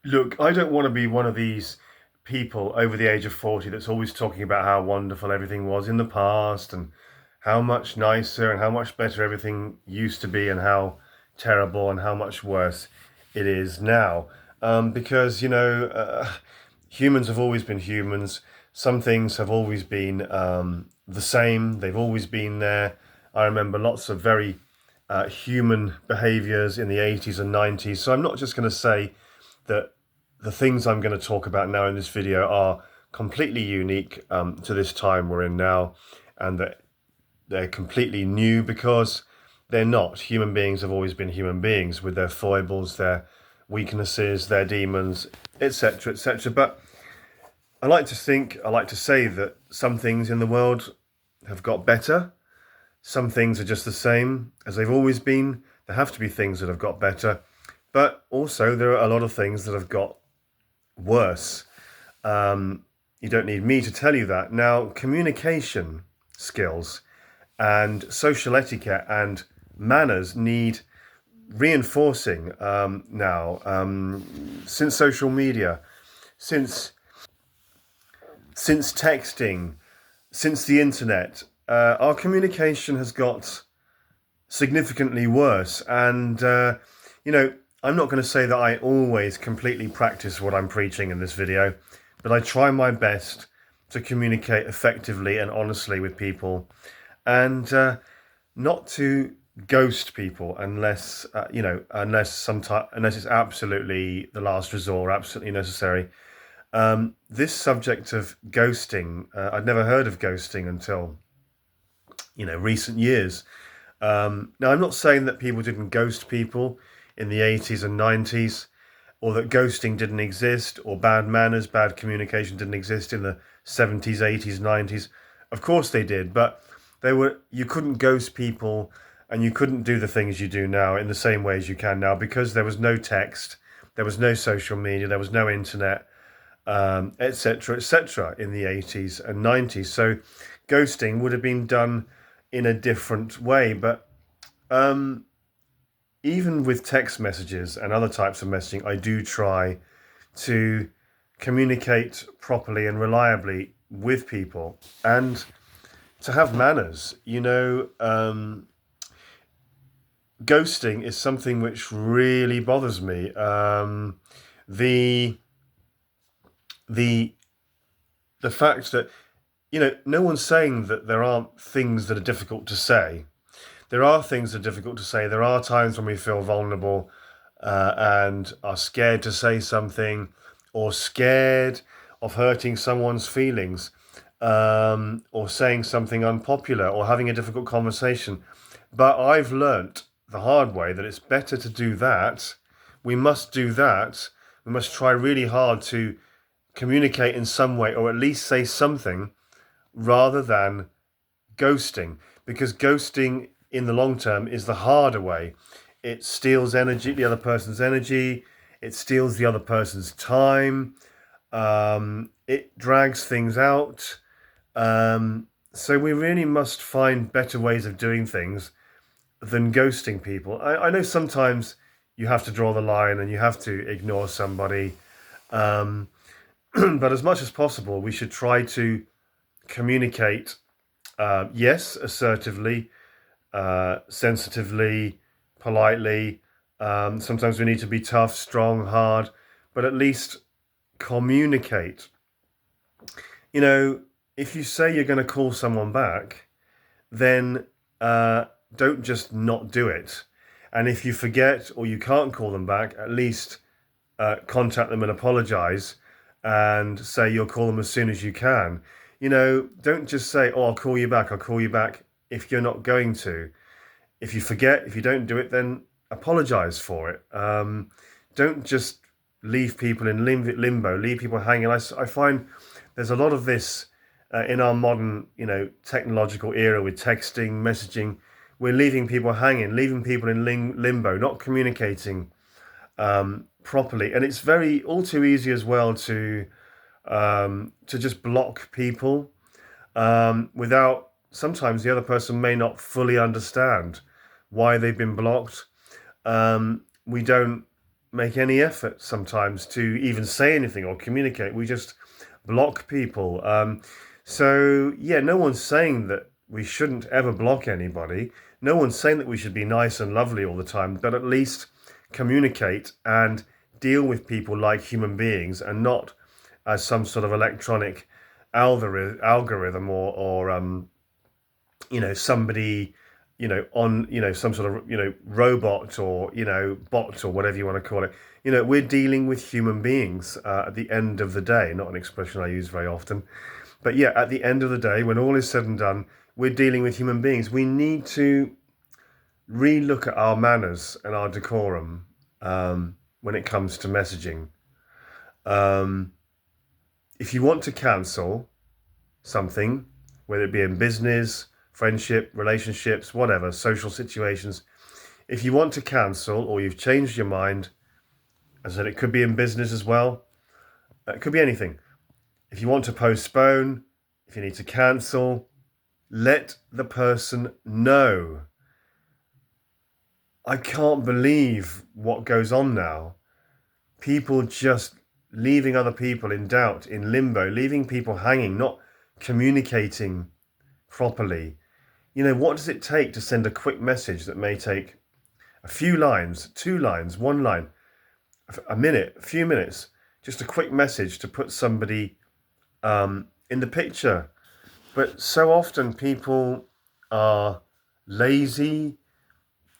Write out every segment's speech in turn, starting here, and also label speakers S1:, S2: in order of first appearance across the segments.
S1: Look, I don't want to be one of these people over the age of 40 that's always talking about how wonderful everything was in the past and how much nicer and how much better everything used to be and how terrible and how much worse it is now. Because, humans have always been humans. Some things have always been the same, they've always been there. I remember lots of very human behaviors in the 80s and 90s. So I'm not just going to say that the things I'm going to talk about now in this video are completely unique to this time we're in now, and that they're completely new, because they're not. Human beings have always been human beings with their foibles, their weaknesses, their demons, etc., etc. But I like to say that some things in the world have got better. Some things are just the same as they've always been. There have to be things that have got better, but also there are a lot of things that have got worse. You don't need me to tell you that. Now, communication skills and social etiquette and manners need reinforcing now. Since social media, since texting, since the internet, our communication has got significantly worse. And I'm not going to say that I always completely practice what I'm preaching in this video, but I try my best to communicate effectively and honestly with people, and not to ghost people unless unless it's absolutely the last resort, absolutely necessary. This subject of ghosting, I'd never heard of ghosting until recent years. Now, I'm not saying that people didn't ghost people in the 80s and 90s, or that ghosting didn't exist, or bad manners, bad communication didn't exist in the 70s, 80s, 90s. Of course they did, but you couldn't ghost people and you couldn't do the things you do now in the same way as you can now, because there was no text, there was no social media, there was no internet, etc., etc., in the 80s and 90s. So ghosting would have been done in a different way. But even with text messages and other types of messaging, I do try to communicate properly and reliably with people, and to have manners. Ghosting is something which really bothers me. The the the fact that no one's saying that there aren't things that are difficult to say. There are things that are difficult to say. There are times when we feel vulnerable and are scared to say something, or scared of hurting someone's feelings, or saying something unpopular, or having a difficult conversation. But I've learnt the hard way that it's better to do that. We must do that. We must try really hard to communicate in some way, or at least say something, rather than ghosting, because ghosting in the long term is the harder way. It steals energy, the other person's energy. It steals the other person's time. It drags things out. So we really must find better ways of doing things than ghosting people. I know sometimes you have to draw the line and you have to ignore somebody. But as much as possible, we should try to communicate, yes, assertively, sensitively, politely. Sometimes we need to be tough, strong, hard, but at least communicate. If you say you're going to call someone back, then don't just not do it. And if you forget or you can't call them back, at least contact them and apologize, and say you'll call them as soon as you can. Don't just say, "Oh, I'll call you back, I'll call you back," if you're not going to. If you forget, if you don't do it, then apologize for it. Don't just leave people in limbo, leave people hanging. I find there's a lot of this in our modern, technological era with texting, messaging. We're leaving people hanging, leaving people in limbo, not communicating properly. And it's all too easy as well to just block people without, sometimes the other person may not fully understand why they've been blocked. We don't make any effort sometimes to even say anything or communicate. We just block people. So yeah, no one's saying that we shouldn't ever block anybody. No one's saying that we should be nice and lovely all the time, but at least communicate and deal with people like human beings and not as some sort of electronic algorithm or somebody on some sort of robot or bot or whatever you want to call it. We're dealing with human beings at the end of the day. Not an expression I use very often, but yeah, at the end of the day, when all is said and done, we're dealing with human beings. We need to re-look at our manners and our decorum when it comes to messaging. If you want to cancel something, whether it be in business, friendship, relationships, whatever, social situations, if you want to cancel or you've changed your mind, as I said, it could be in business as well, it could be anything. If you want to postpone, if you need to cancel, let the person know. I can't believe what goes on now. People just leaving other people in doubt, in limbo, leaving people hanging, not communicating properly. What does it take to send a quick message that may take a few lines, 2 lines, 1 line, a minute, a few minutes, just a quick message to put somebody in the picture? But so often people are lazy,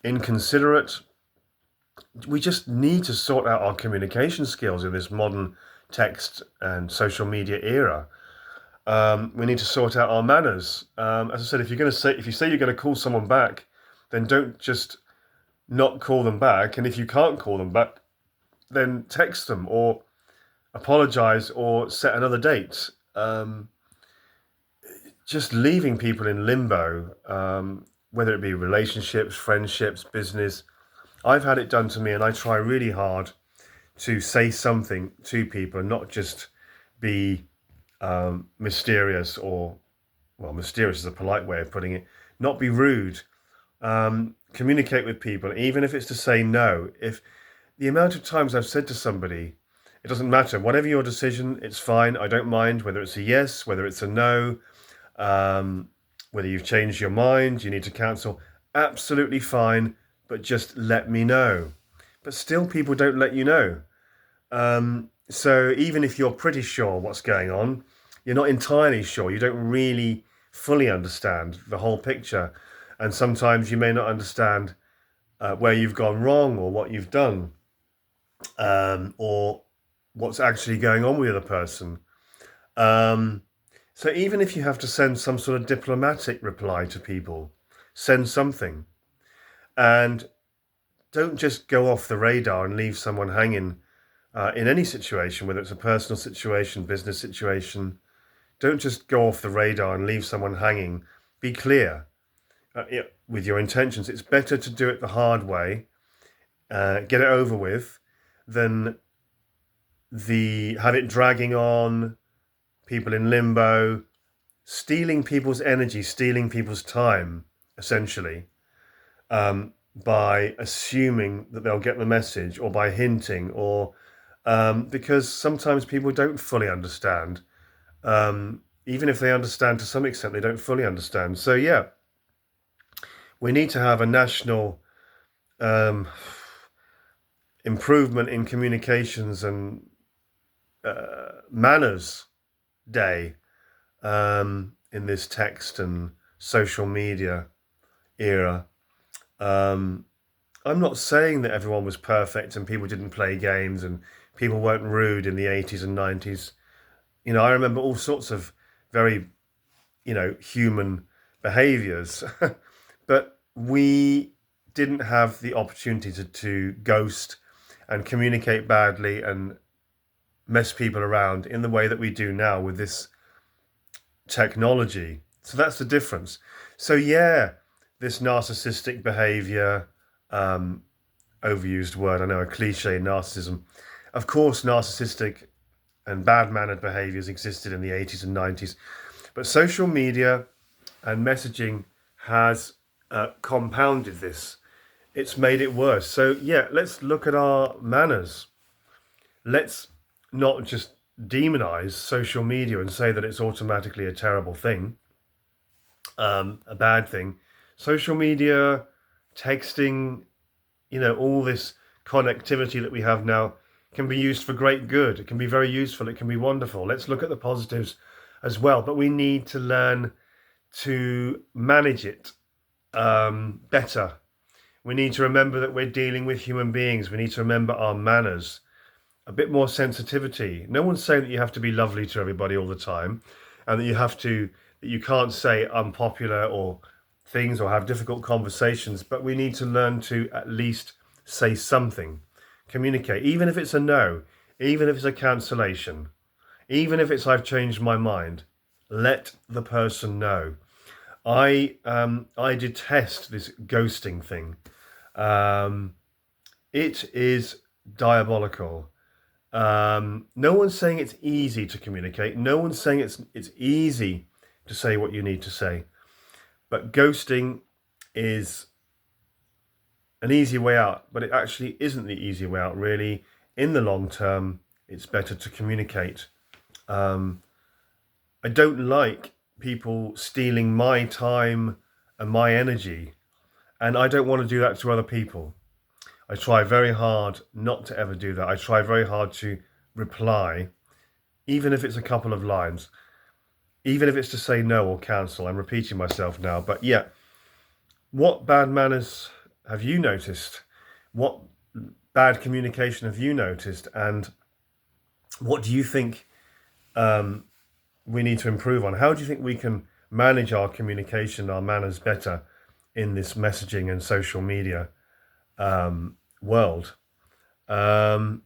S1: inconsiderate. We just need to sort out our communication skills in this modern text and social media era. We need to sort out our manners. As I said, if you say you're going to call someone back, then don't just not call them back. And if you can't call them back, then text them or apologize or set another date. Just leaving people in limbo, whether it be relationships, friendships, business. I've had it done to me, and I try really hard to say something to people and not just be mysterious mysterious is a polite way of putting it, not be rude. Communicate with people, even if it's to say no. If the amount of times I've said to somebody, it doesn't matter, whatever your decision, it's fine, I don't mind, whether it's a yes, whether it's a no, whether you've changed your mind, you need to cancel, absolutely fine, but just let me know. But still people don't let you know. So even if you're pretty sure what's going on, you're not entirely sure. You don't really fully understand the whole picture. And sometimes you may not understand where you've gone wrong or what you've done, or what's actually going on with the other person. So even if you have to send some sort of diplomatic reply to people, send something. And don't just go off the radar and leave someone hanging in any situation, whether it's a personal situation, business situation. Don't just go off the radar and leave someone hanging. Be clear with your intentions. It's better to do it the hard way, get it over with, than have it dragging on, people in limbo, stealing people's energy, stealing people's time, essentially, by assuming that they'll get the message, or by hinting, or because sometimes people don't fully understand. Even if they understand to some extent, they don't fully understand. So yeah, we need to have a national improvement in communications and manners day in this text and social media era. I'm not saying that everyone was perfect and people didn't play games and people weren't rude in the 80s and 90s. I remember all sorts of very, human behaviors, but we didn't have the opportunity to ghost and communicate badly and mess people around in the way that we do now with this technology. So that's the difference. So yeah, this narcissistic behavior, overused word, I know, a cliche, narcissism. Of course, narcissistic and bad-mannered behaviors existed in the 80s and 90s. But social media and messaging has compounded this it's made it worse. So yeah, let's look at our manners. Let's not just demonize social media and say that it's automatically a terrible thing, a bad thing. Social media, texting, all this connectivity that we have now can be used for great good. It can be very useful. It can be wonderful. Let's look at the positives as well. But we need to learn to manage it better. We need to remember that we're dealing with human beings. We need to remember our manners, a bit more sensitivity. No one's saying that you have to be lovely to everybody all the time, and that you can't say unpopular or things or have difficult conversations, but we need to learn to at least say something, communicate, even if it's a no, even if it's a cancellation, even if it's I've changed my mind. Let the person know. I detest this ghosting thing. It is diabolical. No one's saying it's easy to communicate. No one's saying it's easy to say what you need to say. But ghosting is an easy way out, but it actually isn't the easy way out, really. In the long term, it's better to communicate. I don't like people stealing my time and my energy, and I don't want to do that to other people. I try very hard not to ever do that. I try very hard to reply, even if it's a couple of lines, even if it's to say no or cancel. I'm repeating myself now, but yeah. What bad manners have you noticed? What bad communication have you noticed? And what do you think we need to improve on? How do you think we can manage our communication, our manners better in this messaging and social media world? And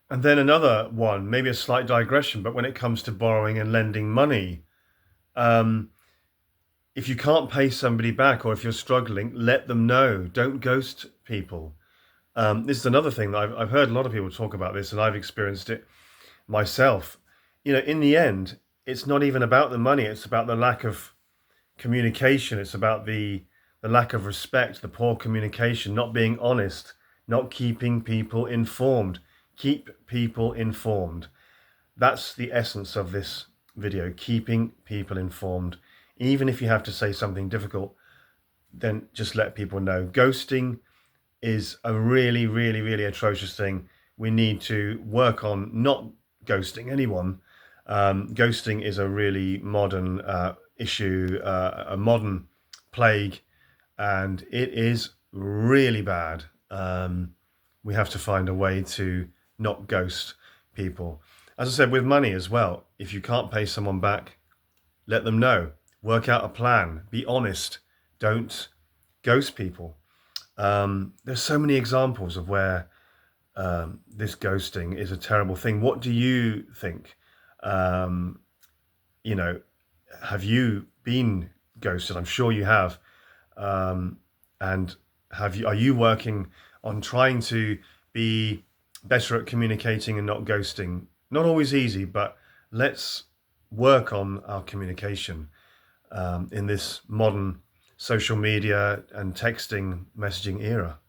S1: then another one, maybe a slight digression, but when it comes to borrowing and lending money, if you can't pay somebody back, or if you're struggling, let them know. Don't ghost people. This is another thing that I've heard a lot of people talk about this, and I've experienced it myself. In the end, it's not even about the money. It's about the lack of communication. It's about the lack of respect, the poor communication, not being honest, not keeping people informed. Keep people informed. That's the essence of this video, keeping people informed. Even if you have to say something difficult, then just let people know. Ghosting is a really, really, really atrocious thing. We need to work on not ghosting anyone. Ghosting is a really modern issue, a modern plague, and it is really bad. We have to find a way to not ghost people. As I said, with money as well, if you can't pay someone back, let them know. Work out a plan. Be honest. Don't ghost people. There's so many examples of where this ghosting is a terrible thing. What do you think? Have you been ghosted? I'm sure you have. And are you working on trying to be better at communicating and not ghosting? Not always easy, but let's work on our communication in this modern social media and texting messaging era.